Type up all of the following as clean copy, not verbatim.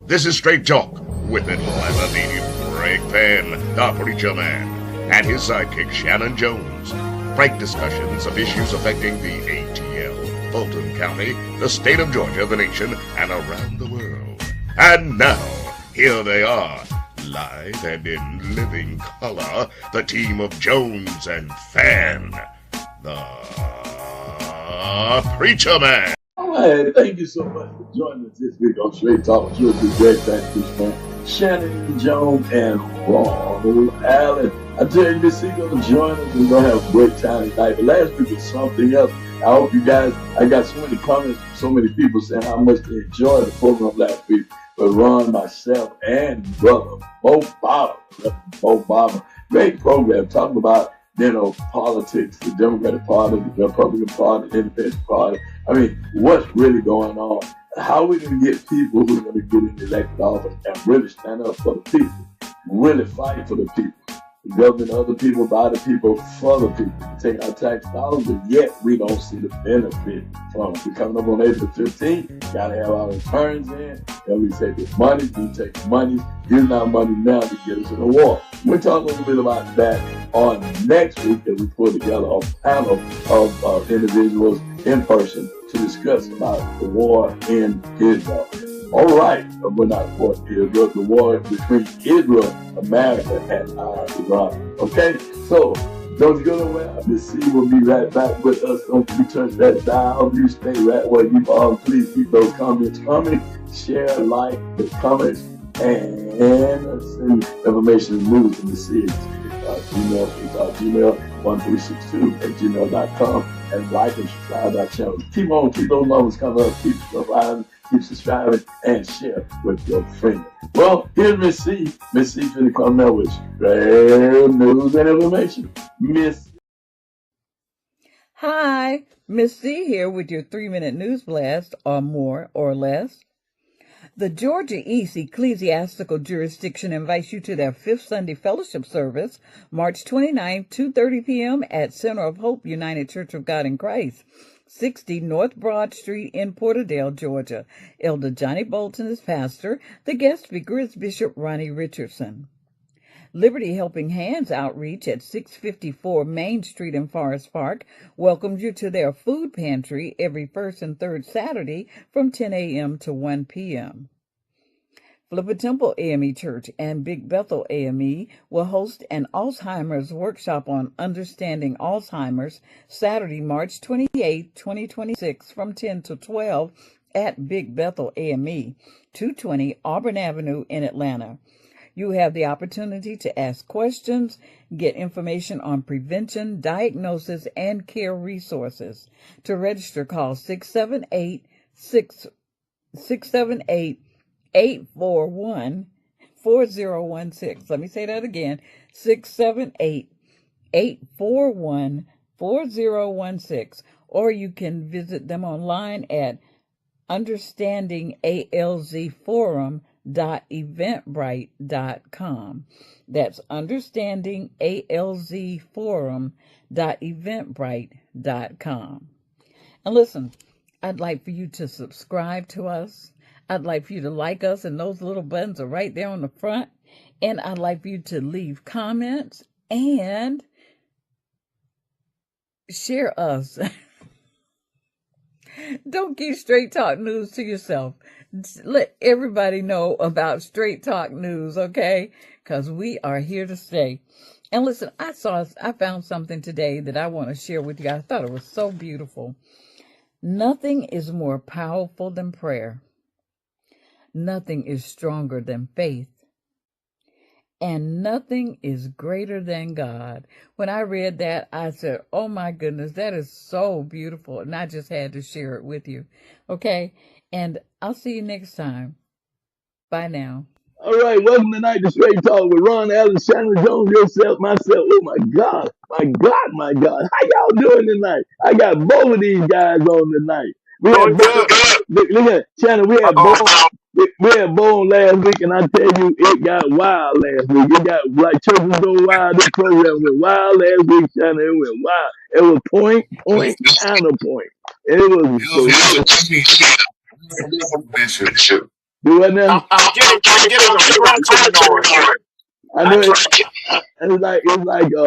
This is Straight Talk with Elijah Greg Penn, the Preacher Man, and his sidekick Shannon Jones. Frank discussions of issues affecting the ATL, Fulton County, the state of Georgia, the nation, and around the world. And now, here they are, live and in living color, the team of Jones and Fan, the Preacher Man. All right, thank you so much for joining us this week on Straight Talk with your Greg Penn, Shannon Jones, and Ronald Allen. I tell you, this week gonna join us. We're gonna have a great time tonight. But last week was something else. I hope you guys. I got so many comments from so many people saying how much they enjoyed the program last week. But Ron, myself, and brother Bo Barber, great program talking about politics, the Democratic Party, the Republican Party, the Independent Party. I mean, what's really going on? How are we going to get people who are going to get in elected office and really stand up for the people, really fight for the people? The government, other people, by the people, for the people. We take our tax dollars, but yet we don't see the benefit from it. We're coming up on April 15th. Got to have our returns in. And we take the money, we take the money, use our money now to get us in the war. We'll talk a little bit about that on next week as we put together a panel of individuals in person to discuss about the war in Israel. All right, we're not war in Israel, the war between Israel, America, and Iran. Okay, so don't go nowhere. Miss C will be right back with us. Don't you touch that dial. You stay right where you are. Please keep those comments coming. Share, like the comments, and send information and news in the series. Gmail1362@gmail.com, and like and subscribe our channel. Keep those numbers coming up. Keep subscribing, and share with your friends. Well, here's Miss C. Miss C finna come there with great news and information. Miss. Hi, Miss C here with your 3-minute news blast, or more or less. The Georgia East Ecclesiastical Jurisdiction invites you to their 5th Sunday Fellowship Service, March 29th, 2:30 p.m. at Center of Hope United Church of God in Christ, 60 North Broad Street in Porterdale, Georgia. Elder Johnny Bolton is pastor. The guest speaker is Bishop Ronnie Richardson. Liberty Helping Hands Outreach at 654 Main Street in Forest Park welcomes you to their food pantry every first and third Saturday from 10 a.m. to 1 p.m. Flipper Temple AME Church and Big Bethel AME will host an Alzheimer's workshop on understanding Alzheimer's Saturday, March 28, 2026 from 10 to 12 at Big Bethel AME, 220 Auburn Avenue in Atlanta. You have the opportunity to ask questions, get information on prevention, diagnosis, and care resources. To register, call 678-841-4016. Let me say that again, 678-841-4016. Or you can visit them online at understandingalzforum.eventbrite.com. That's understandingalzforum.eventbrite.com. And listen, I'd like for you to subscribe to us. I'd like for you to like us, and those little buttons are right there on the front. And I'd like for you to leave comments and share us. Don't keep Straight Talk News to yourself. Let everybody know about Straight Talk News, okay? Because we are here to stay. And listen, I found something today that I want to share with you. I thought it was so beautiful. Nothing is more powerful than prayer. Nothing is stronger than faith. And nothing is greater than God. When I read that, I said, oh my goodness, that is so beautiful. And I just had to share it with you. Okay? And I'll see you next time. Bye now. All right, welcome tonight to Straight Talk with Ron Allen, Shannon Jones, yourself, myself. Oh my God. How y'all doing tonight? I got both of these guys on tonight. We had look at Shannon, we had Bo on last week, and I tell you, it got wild last week. It got like churches go wild. This program went wild last week, Shannon. It went wild. It was point, counterpoint. And it was Bishop. Do what now? I'm getting a crunching noise. I know it's like a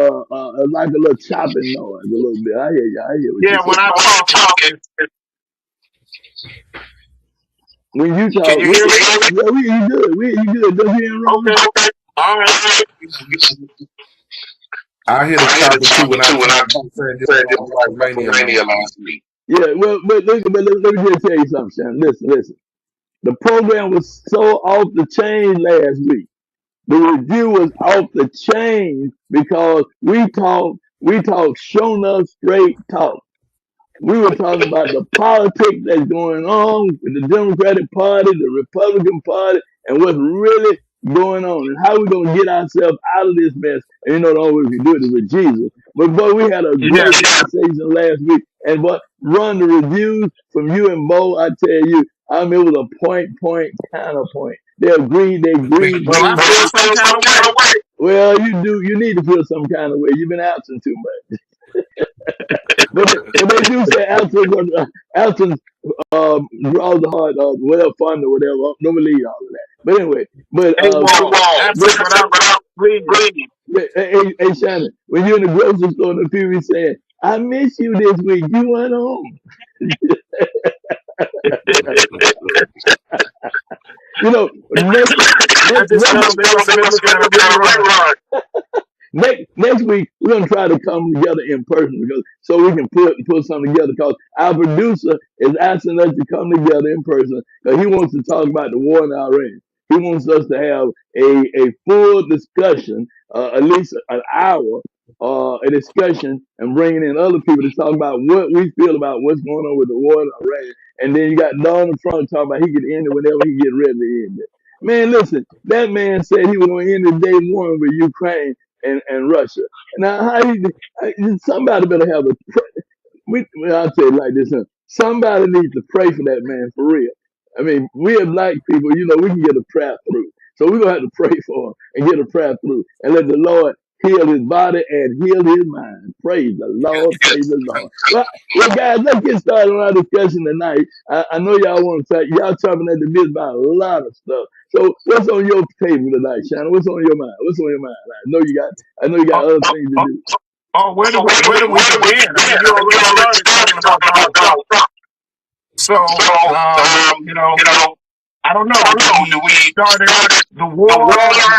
little chopping noise, a little bit. I hear you. I hear what Yeah, you're when saying. I talk, When you talk, can you hear me? yeah, we hear you good. We hear you good. Don't you hear wrong? Okay. All right. I hear the chopping too when I when I said said it this was like WrestleMania WrestleMania last week. last week. Yeah, well, but let me just tell you something, Shannon. Listen. The program was so off the chain last week. The review was off the chain because we talked shown up straight talk. We were talking about the politics that's going on with the Democratic Party, the Republican Party, and what's really going on, and how we're going to get ourselves out of this mess. And you know, the only way we can do it is with Jesus. But boy, we had a Yeah. great conversation last week. And but run the reviews from you and Bo, I tell you, it was a point, counterpoint. They agreed. Well, I feel some kind of way. Well, you need to feel some kind of way. You've been absent too much. But they do say absence draws the heart, well, fun or whatever. Don't believe all of that. But anyway, Hey, Wall, absent without bleeding. hey, Shannon, when you're in the grocery store and the people saying, "I miss you this week," you went home. You know, I just know they must have been looking at a rerun. next week we're gonna try to come together in person because so we can put something together. Because our producer is asking us to come together in person because he wants to talk about the war in Iran. He wants us to have a full discussion, at least an hour, a discussion, and bringing in other people to talk about what we feel about what's going on with the war in Iran. And then you got Donald Trump talking about he could end it whenever he get ready to end it. Man, listen, that man said he was going to end the day one with Ukraine and Russia. Now, somebody better have I'll tell you like this, huh? Somebody needs to pray for that man for real. I mean, we as black people, we can get a prayer through. So we're going to have to pray for him and get a prayer through and let the Lord heal his body and heal his mind. Praise the Lord. Praise the Lord. Well, guys, let's get started on our discussion tonight. I know y'all want to talk. Y'all talking at the bit about a lot of stuff. So what's on your table tonight, Shannon? What's on your mind? What's on your mind? I know you got other things to do. Oh, where do we begin? I mean, you already started talking about Donald Trump. So, I don't know. Do we started the war? We started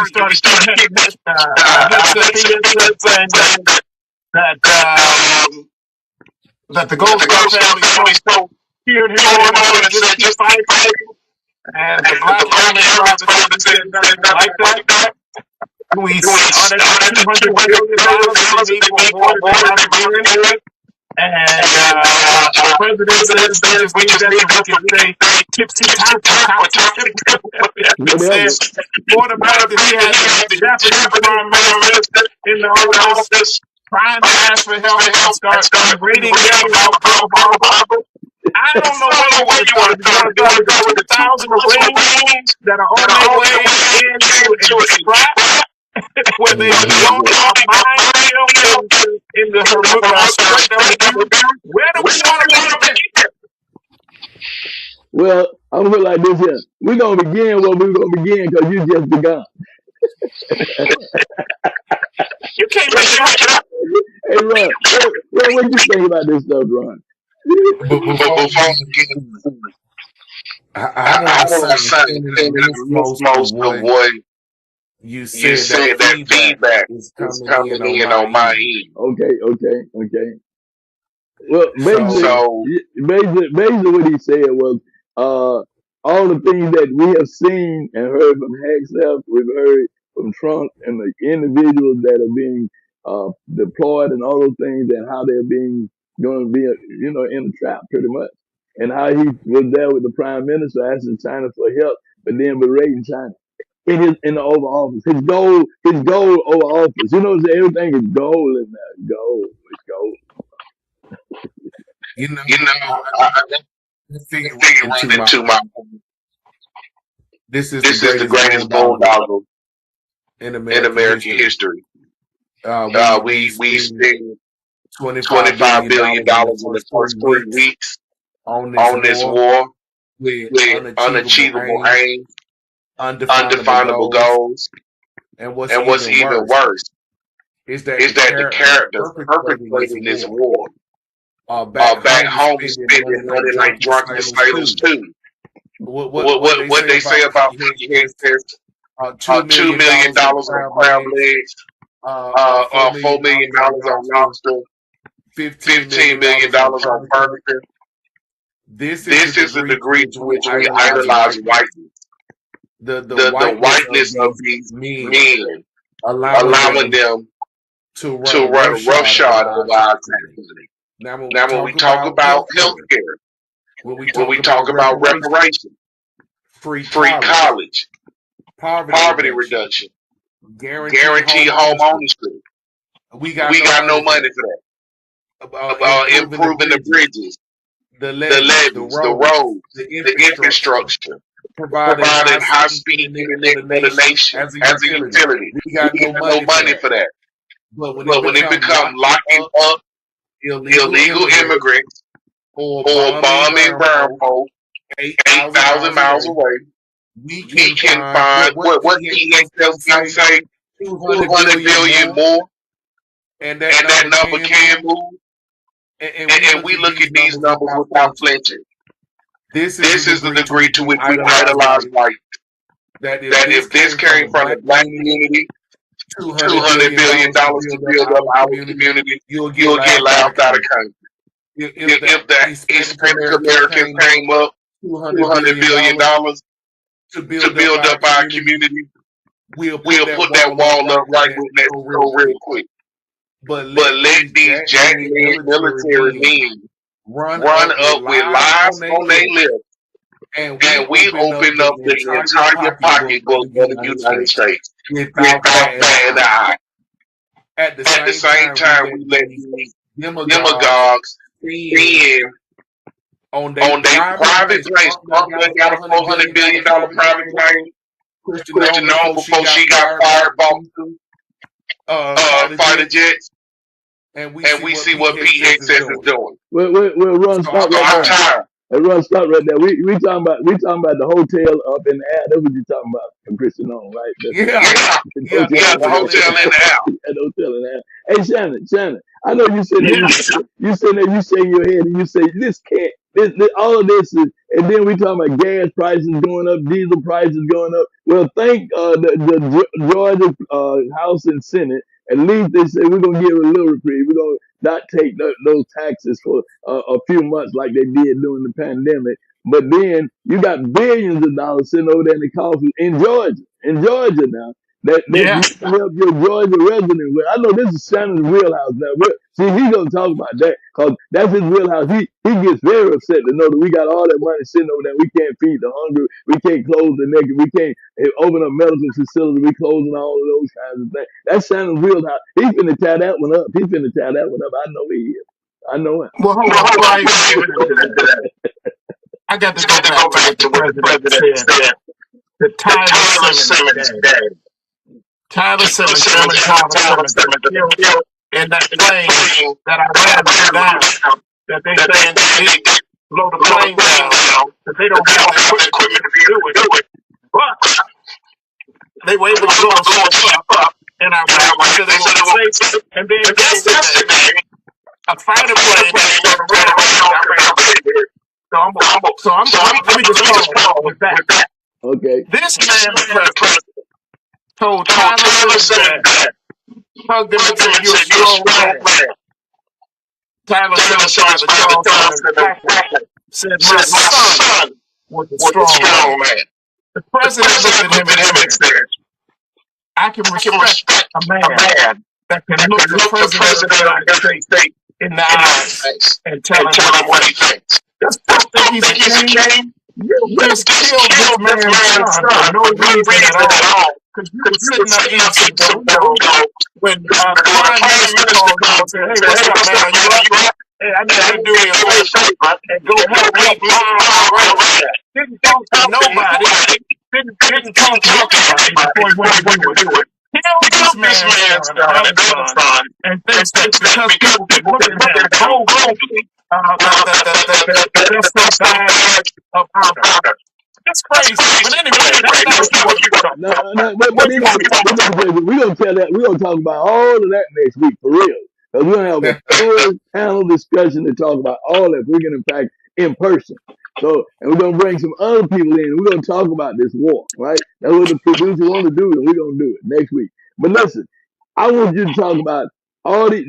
that the Gold Star family so cheered him on and said, just keep fighting. And the black family said nothing like that. We started $200 billion that they need for war that they're not doing. And the president says we just need that so we can say tipsy-top. Says automatically he has the Japanese prime minister in the office trying to ask for help and start raiding them about Pearl Harbor. I don't know where you want to start. You want to start with the 2,000 Marines that are on their way into a scrap where they don't have minefield in the Strait of Hormuz. Where do we want to begin? Well, I'm gonna put it like this here. We're gonna begin where we're gonna begin because you just begun. You can't make it up. Hey, Ron, what you think about this stuff, Ron? I want to say most of what you said that feedback is coming in on my end. Okay. Well, basically what he said was all the things that we have seen and heard from Hegseth, we've heard from Trump and the individuals that are being deployed and all those things and how they're going to be, in a trap pretty much. And how he was there with the prime minister asking China for help, but then berating China in the Oval Office. His goal over office. Everything is gold in there. Gold. It's gold. I figure into my. This is the greatest boondoggle in American history. We spent $25 billion in the first 3 weeks on this war. with with unachievable aims, aims, undefinable undefinable goals, goals, and what's and what's even even worse worse is that is that the characters perpetrating perpetrating this this war war are back are back home home spending money spending like money like drunken drunken sailors sailors too. too. What What they say they say about about Frankie Frankie Hayes Hayes is $2 $2 million million on on crab crab legs, legs, $4 $4 million million on on lobster, lobster, $15 $15 million million on on furniture. furniture. This is the This is the degree to degree which to we which we idolize idolize whiteness. whiteness. The The whiteness of whiteness of these these men, men, allowing allowing them them to run to a run a roughshod over roughshod our over our country. country. Now, when we Now, when we talk talk about about healthcare, healthcare, when we when talk we about talk about reparations, reparations, free free college, poverty poverty reduction, reduction, guaranteed guaranteed home home ownership, ownership, we got we no got no money for money that. for that. Improving the Improving the bridges, bridges, the the levees, levees, the roads, the the infrastructure, infrastructure, providing providing high-speed high-speed internet for internet the for the nation nation as a as a utility. utility. We got We no got no money for money that. for that. But when But when it become locking up illegal illegal immigrants immigrants or or bombing bombing burn burn folks folks 8,000 8,000 miles miles away, away, we we can can find find what what PHS PHS going gonna say 200 200 billion billion more, more, and that and that number number can can move. move. And we And look we at look these at these numbers numbers without without flinching. flinching. This This is is the the degree degree to to which which we we idolize idolize white. white. That That if this came from the black community, $200 $200 billion to build up our community, you'll get you'll get laughed out of laughed out of country. country. If the Hispanic Hispanic Americans Americans came up, came up $200 $200 billion to to build up build our up our community, community, we'll we'll put put that that wall up wall up right right with with Mexico real quick. But But let let these these jackman jackman military military men men run run up with up with lies on lies their on their lips, lips, and and we open up the entire pocketbook of the United States without without batting batting an an eye. eye. At the At the same same time, time, we we let let these these demagogues demagogues spin spin on their on their private private place. place. Trump done got a $400 billion private plane. Christian Christian Nome Nome before she got fired, bought two fighter jets, and we and we see what Pete Hegseth is doing. Well, Ron, So stop I'm right there. tired. Hey, Ron, stop right there. We talking about the hotel up in the air. That's what you talking about from Christian on, right? The hotel in the air. The hotel in the air. Hey, Shannon, I know you sitting there, you sitting there, you shake your head and you say this can't. This all of this is, and then we talking about gas prices going up, diesel prices going up. Well, thank the Georgia House and Senate. At least they say we're gonna give a little reprieve. We're gonna not take those taxes for a few months like they did during the pandemic. But then you got billions of dollars sitting over there in the coffers in Georgia now. That you can help your Georgia residents with. I know this is Shannon's wheelhouse now. See, he's gonna talk about that because that's his wheelhouse. He gets very upset to know that we got all that money sitting over there. We can't feed the hungry. We can't close the naked. We can't open up medical facilities. We closing all of those kinds of things. That's Shannon's wheelhouse. He's finna tie that one up. He's finna tie that one up. I know he is. I know it. Well, hold on. Before I even get into that, I got to go back to what the president said. The Tyler Simmons dad. Tyler Simmons, Chairman Tyler Simmons, killed in that plane that Iran blew down. That they saying they blow the plane down, that they don't have the equipment to do it. But they were able to blow up in Iraq until they were safe. And then yesterday, a fighter plane that around Iran. So let me just follow with that. Okay. This man, president, told Tyler Simmons that, hugged him and said, "You're a strong man." Tyler Simmons, Father Charles Simmons, said, "My son was a strong man." The president looked at him and said, "I can respect a man that can look the president of the United States in the eyes and tell him what he thinks. That's think he's a king. You just killed this man's son for no reason at all. Because you were sitting up eating some burrito when the prime minister called you and said, "Hey, what's up, man? You up? Hey, I need you to do me a favor and go help me fly around." Didn't talk to nobody. Didn't talk to anybody before he went to do it. Killed this man's son, and thinks that because people can look at him boldly that there's some badge of honor. That's crazy. But anyway, that's not what you want to talk about. What you want to talk about? We're gonna tell that. We're gonna talk about all of that next week for real. Because we're gonna have a full panel discussion to talk about all that. We're gonna in fact in person. So, and we're gonna bring some other people in. We're gonna talk about this war, right? That's what the producer want to do, and we're gonna do it next week. But listen, I want you to talk about all the,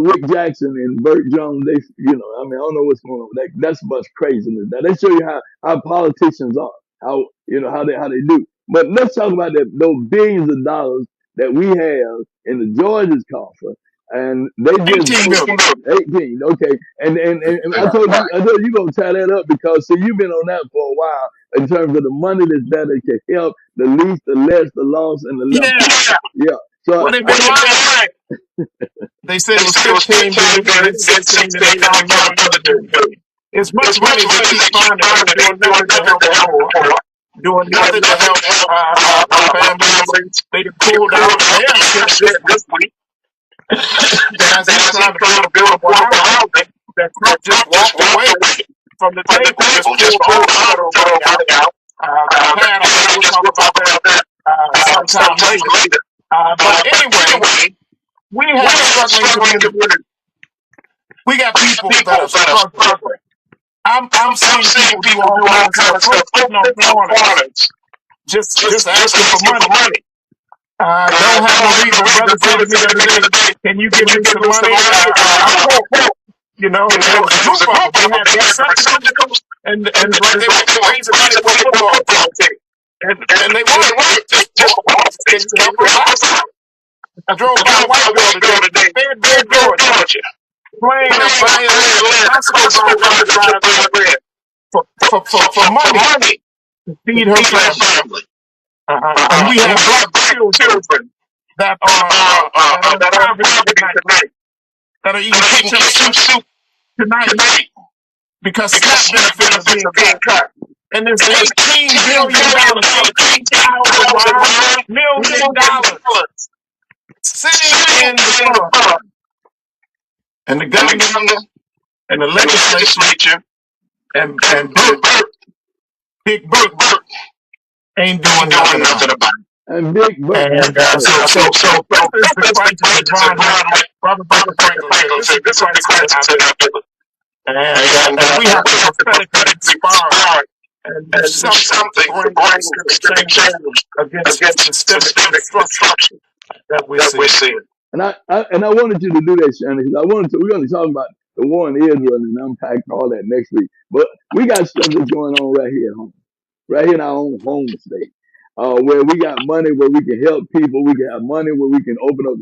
Rick Jackson and Burt Jones. They, I mean, I don't know what's going on. That's much craziness. Now they show you how politicians are, how they do. But let's talk about those billions of dollars that we have in the Georgia's coffer, and they just 18. Okay, and I told you gonna tie that up because see you've been on that for a while in terms of the money that's there that can help the least, the less, the lost, and the left. Yeah. So well, they've been lying. They said it was 15 billion, and it's 16, and they found another billion. It's much money to keep finding, doing nothing to help the poor, doing nothing to help our families. They pulled out their shit this week. As he's trying to build a housing, that Trump just walked away from the table, just pulled all the money out. Pat, I think we'll talk about that sometime later. But anyway, we have struggling community. We got people that are struggling. I'm seeing people do all kinds of stuff, putting on corners, just asking for money. Don't have no reason. Brother said to me the other day, "Can you give me some money?" I'm poor. You know, there was a group of them. They had receptacles, and they were raising money for football team. And they wanted just to help us out. I drove by a white girl today, Fayetteville, Georgia, playing a violin. I'm supposed to for money to feed her family. And we have black children that are tonight, that are eating kitchen soup tonight because SNAP benefits are being cut. And there's $18 million sitting in the fund. And the governor and the legislature and Big Burt ain't doing nothing about it. And Big Burt. And so this is the crisis that Robert Franklin said, this crisis is happening. And we have to prophetically inspire and do something to bring change against systemic destruction that we're seeing. And I wanted you to do that, Shannon, because we're going to talk about the war in Israel and unpack all that next week. But we got stuff that's going on right here at home, right here in our own home state, where we got money where we can help people. We can have money where we can open up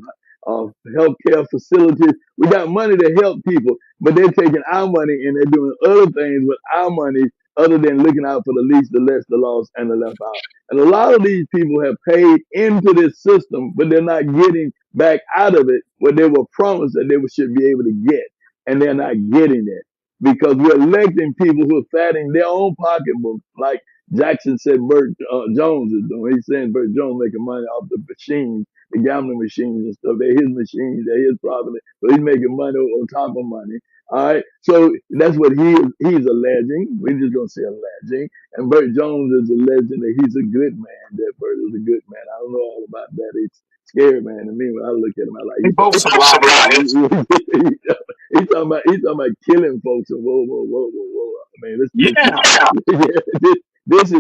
healthcare facilities. We got money to help people, but they're taking our money and they're doing other things with our money other than looking out for the least, the less, the lost, and the left out. And a lot of these people have paid into this system, but they're not getting back out of it what they were promised that they should be able to get. And they're not getting it because we're electing people who are fattening their own pocketbooks, like Jackson said Burt Jones is doing. He's saying Burt Jones making money off the machines, the gambling machines and stuff. They're his machines, they're his property. So he's making money on top of money. All right. So that's what he's alleging. We're just going to say alleging. And Burt Jones is alleging that he's a good man, that Burt is a good man. I don't know all about that. It's scary man to me when I look at him. I like, he's talking about killing folks and whoa. I mean, this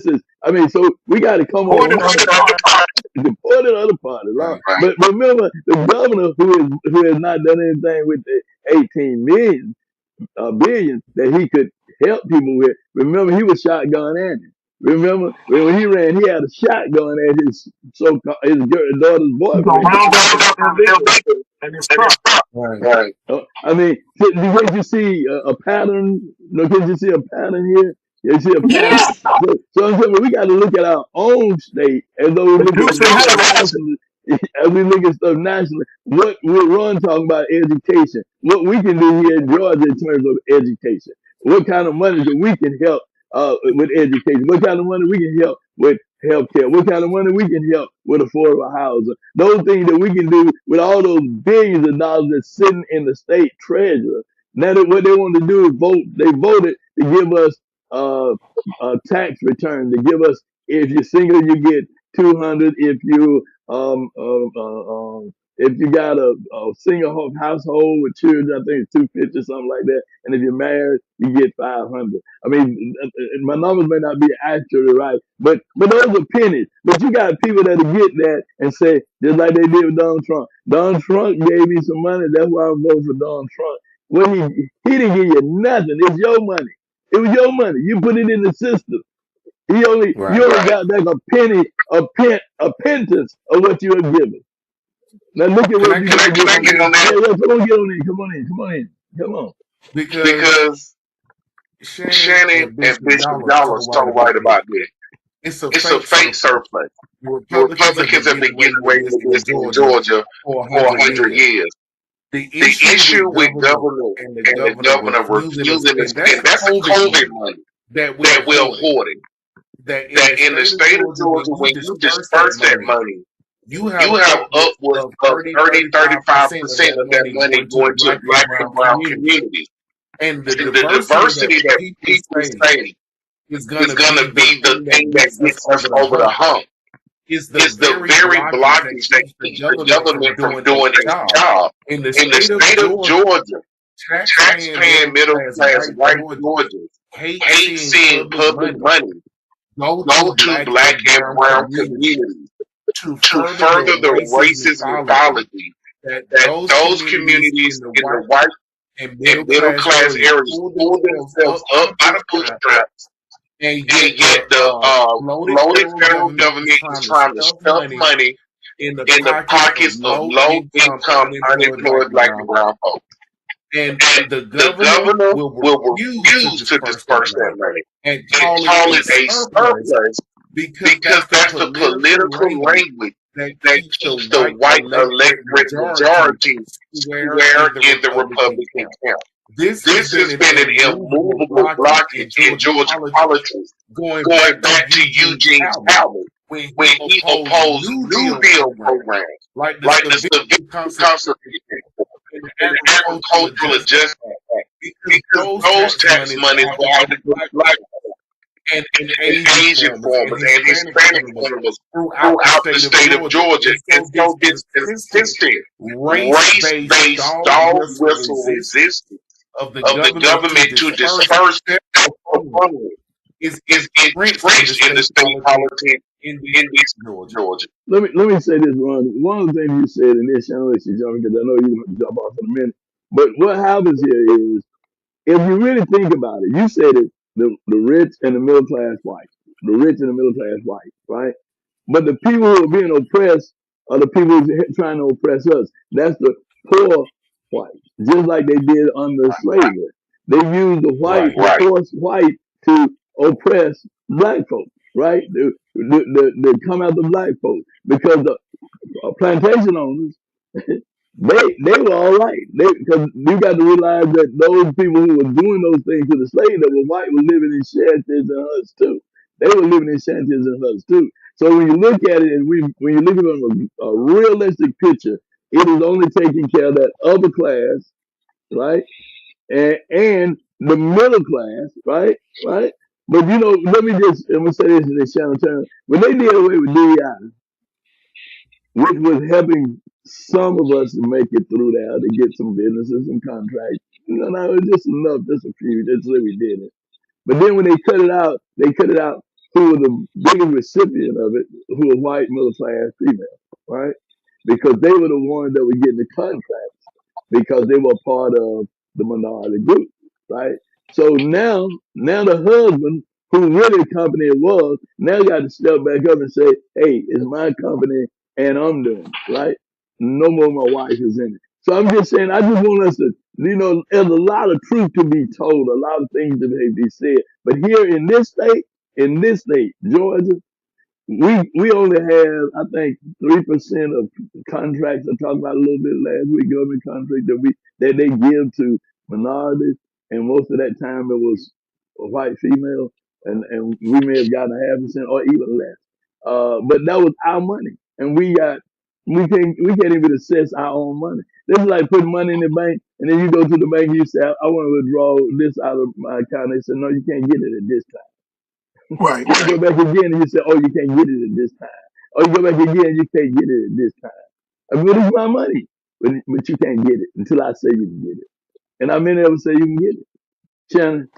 is, I mean, so we got to come on. Support the other party, right? But remember, the governor who has not done anything with the 18 billion that he could help people with. Remember, he was shotgun at him. Remember when he ran, he had a shotgun at his daughter's boyfriend. And his truck. Right. I mean, did you see a pattern? No, can you see a pattern here? You see a pattern? Yeah. So I'm saying we got to look at our own state as though we look at as we look at stuff nationally. What we're Ron talking about education. What we can do here in Georgia in terms of education. What kind of money that we can help with education? What kind of money we can help with healthcare? What kind of money we can help with affordable housing? Those things that we can do with all those billions of dollars that's sitting in the state treasurer Now that what they want to do is vote. They voted to give us uh, a tax return. To give us, if you're single, you get 200. If you got a single household with children, I think it's 250, something like that. And if you're married, you get 500. I mean, my numbers may not be actually right, but those are pennies. But you got people that'll get that and say, just like they did with Donald Trump. Donald Trump gave me some money. That's why I'm voting for Donald Trump. Well, he didn't give you nothing. It's your money. It was your money. You put it in the system. You only got like a penny, a penance of what you are given. Now look at what you can I get on that? Yeah, come on, get on in. Come on in. Come on. Because Shannon and Bishop Dollars talk right about this. It's a fake surplus. The Republicans have been getting away with this in Georgia for 100 years. The issue with government and the governor refusing to spend, that's a COVID money that we're hoarding. That in the state of Georgia, when you disperse that money, you have upwards of 30-35% of that money going to Black and brown communities. And the diversity that people say is going to be the thing that gets us over the hump. Is the very blockage that keeps the government from doing its job. In the state of Georgia, taxpaying middle-class white Georgians hate seeing public money go to Black and brown communities to further the racist mythology that those communities in the white and middle-class areas pull themselves up by the bootstraps. And yet the bloated federal government is trying to stuff money in the pockets of low-income, unemployed Black and brown folks. And the governor will refuse to disperse that money and call it a surplus because that's the political language that keeps the white electorate majority square in the Republican camp. This has been an immovable blockage in Georgia politics going back to Eugene Talbot when he opposed New Deal programs like the Civil Constitution and the Agricultural Adjustment Act, because those tax monies were out to Black and Asian farmers and Hispanic farmers throughout the state of Georgia. And so this consistent race-based dog whistle resistance of the government to disperse their money is entrenched in the state politics in Georgia. Let me say this, Ron. One of the things you said in this, I don't let you jump because I know you're going to jump off in a minute. But what happens here is, if you really think about it, you said it, the rich and the middle class white, the rich and the middle class white, right? But the people who are being oppressed are the people who are trying to oppress us. That's the poor white, just like they did under slavery. They used the white, the poor white, to oppress Black folks, right? They come after Black folks because the plantation owners, they were all right. Because you got to realize that those people who were doing those things to the slaves that were white were living in shanties and huts too. They were living in shanties and huts too. So when you look at it, and when you look at it on a realistic picture, it is only taking care of that upper class, right, and the middle class, right. But let me say this in this channel term. When they did away with DEI, which was helping some of us to make it through there to get some businesses, some contracts. No, it was just enough, just a few, just so we did it. But then when they cut it out who were the biggest recipient of it, who were white, middle class female, right? Because they were the ones that were getting the contracts because they were part of the minority group, right? So now the husband, who really company it was, now got to step back up and say, hey, it's my company and I'm doing it, right? No more my wife is in it. So I'm just saying, I just want us to, there's a lot of truth to be told, a lot of things to be said. But here in this state, Georgia, we only have, I think, 3% of contracts. I talked about a little bit last week, government contracts that they give to minorities, and most of that time it was a white female, and we may have gotten 0.5% or even less. But that was our money, and we got We can't even assess our own money. This is like putting money in the bank, and then you go to the bank and you say, I want to withdraw this out of my account. They say, no, you can't get it at this time. Right. You go back again and you say, oh, you can't get it at this time. Or you go back again, you can't get it at this time. I mean, it's my money, but you can't get it until I say you can get it. And how many of them say you can get it? Shannon?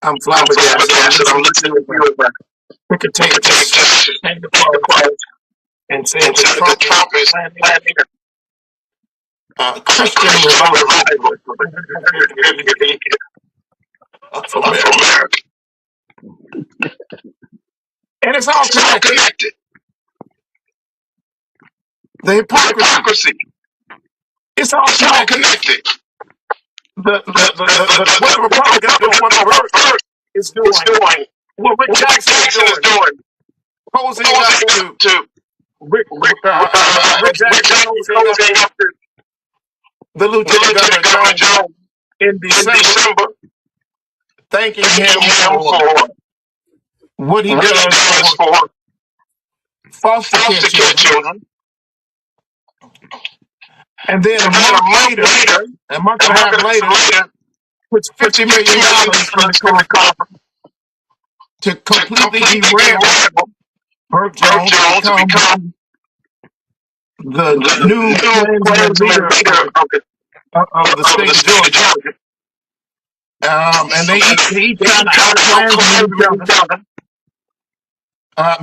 I'm flabbergasted. I'm listening to you. We could take the quote and say that Trump is planning Christian revival of America. And it's all connected. The hypocrisy. It's all connected. What the Republicans do, what the Earth is doing, what Rick Jackson is doing, posing up to Rick Jackson posing up to the Lieutenant Governor Jones in December, thanking him for what he does for foster care children. And then a month and a half later, puts $50 million in the coffers to completely derail Burt Jones to become the new leader of the state of Georgia. And they each trying to outplan each other.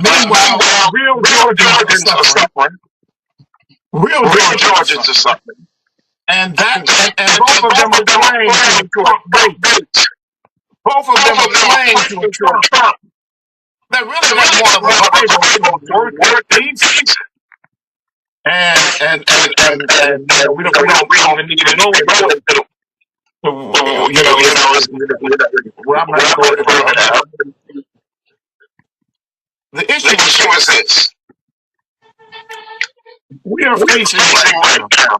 Meanwhile, real Georgians are suffering. Real Georgians are suffering. And both of them are playing to a Trump base. Both of them are playing to a Trump. That really doesn't want to work peace. And we don't even need to know it. Well, I'm not going to do. The issue is this. We are facing right now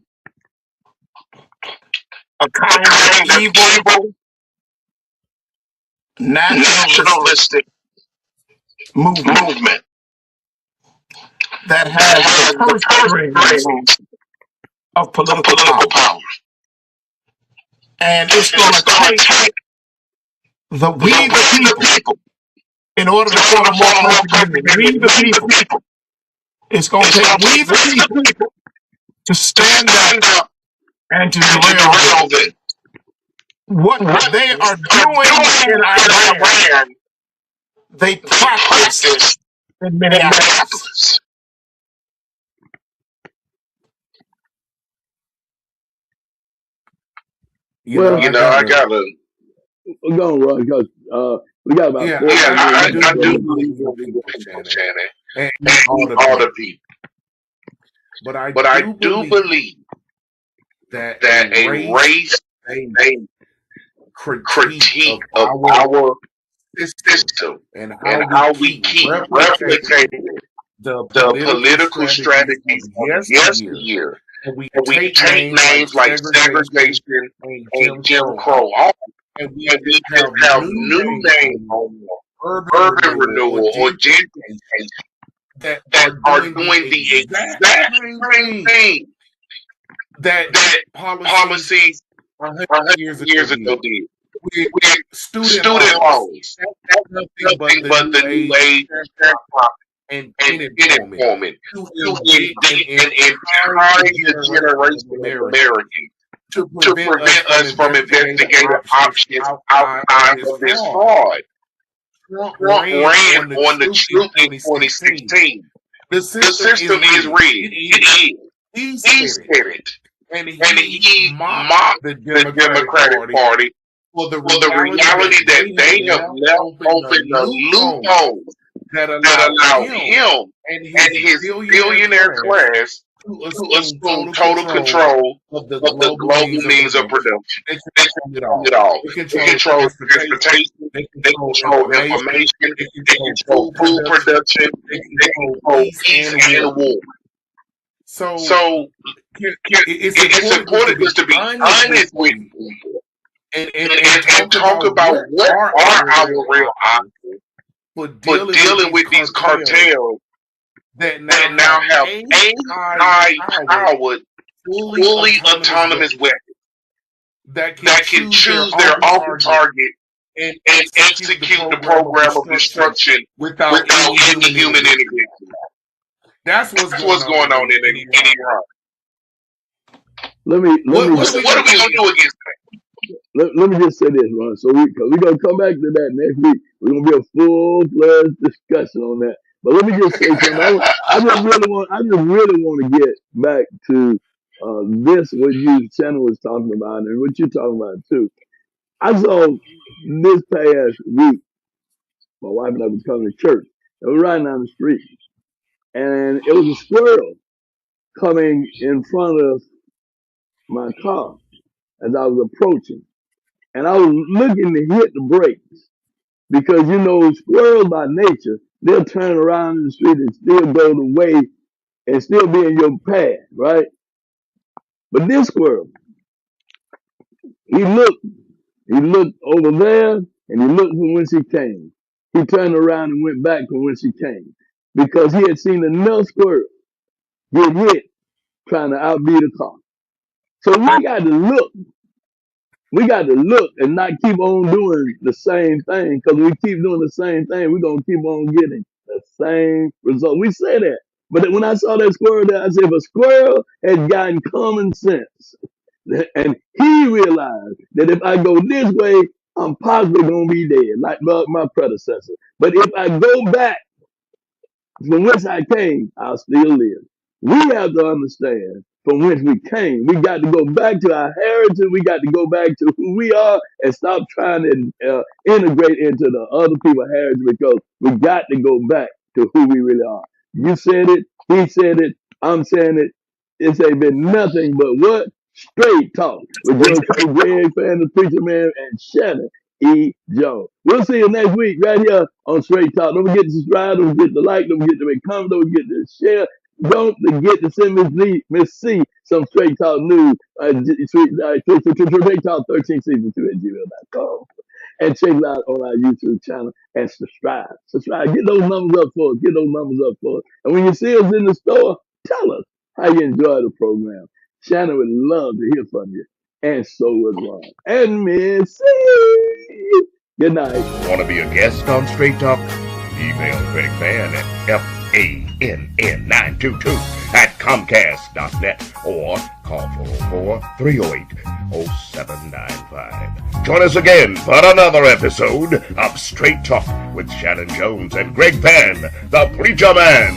a kind of evil, nationalistic movement that has the purse strings of political power. And it's going to take the people in order to form a more perfect community. We the people. It's going to take we the people to stand up and to derail them. What they are doing in Iran, they practice in Minneapolis. Well, I gotta go on, Ron, because we got about 4 minutes. I do believe in Shannon and all the people. But I do believe that a race critique of our system and how we keep replicating the political strategies of yesteryear. And we take names like segregation and Jim Crow off, and we have new names on urban renewal or gentrification that are doing the exact same thing that policies 100 years ago did. With student loans, nothing but the new age and employment to an entire generation of Americans to prevent us from investigating options outside of this fraud. Trump ran on the truth in 2016. The system is rigged. It is. He said it. And he mocked the Democratic Party for the reality that they have left open the loopholes that allow him and his billionaire class to assume total control of the global means of production. They control it all. They control transportation. They control information. They control food production. They control peace and war. So it's important just to be honest with people and talk about what are our real options for dealing with these cartels that now have AI-powered, fully autonomous weapons that can choose their own target and execute the program of destruction without any human intervention. That's what's going on in Iran. What are we going to do against that? Let me just say this, Ron. So we're going to come back to that next week. We're going to be a full-fledged discussion on that. But let me just say something. I just really want to get back to this, what Shannon was talking about, and what you're talking about too. I saw this past week, my wife and I was coming to church, and we were riding down the street, and it was a squirrel coming in front of my car as I was approaching. And I was looking to hit the brakes because, squirrels by nature, they'll turn around in the street and still go the way and still be in your path, right? But this squirrel, he looked over there and he looked from whence he came. He turned around and went back from whence he came because he had seen enough squirrels get hit trying to outbeat a car. So we got to look. We got to look and not keep on doing the same thing, because we keep doing the same thing, we're going to keep on getting the same result. We say that. But when I saw that squirrel there, I said, if a squirrel had gotten common sense, and he realized that if I go this way, I'm possibly going to be dead, like my predecessor. But if I go back from whence I came, I'll still live. We have to understand from whence we came. We got to go back to our heritage. We got to go back to who we are and stop trying to integrate into the other people's heritage, because we got to go back to who we really are. You said it. He said it. I'm saying it. It's ain't been nothing but what? Straight talk with Greg Fan, the Preacher Man, and Shannon E. Jones. We'll see you next week right here on Straight Talk. Don't forget to subscribe. Don't forget to like. Don't forget to make comments. Don't forget to share. Don't forget to send Miss C some Straight Talk news. Straight Talk 13 season 2 at gmail.com. And check it out on our YouTube channel and subscribe. Subscribe. Get those numbers up for us. Get those numbers up for us. And when you see us in the store, tell us how you enjoy the program. Shannon would love to hear from you. And so would Ron. And Miss C. Good night. Want to be a guest on Straight Talk? Email Greg Fan at FANN922@Comcast.net or call 404-308-0795. Join us again for another episode of Straight Talk with Shannon Jones and Greg Fan, the Preacher Man.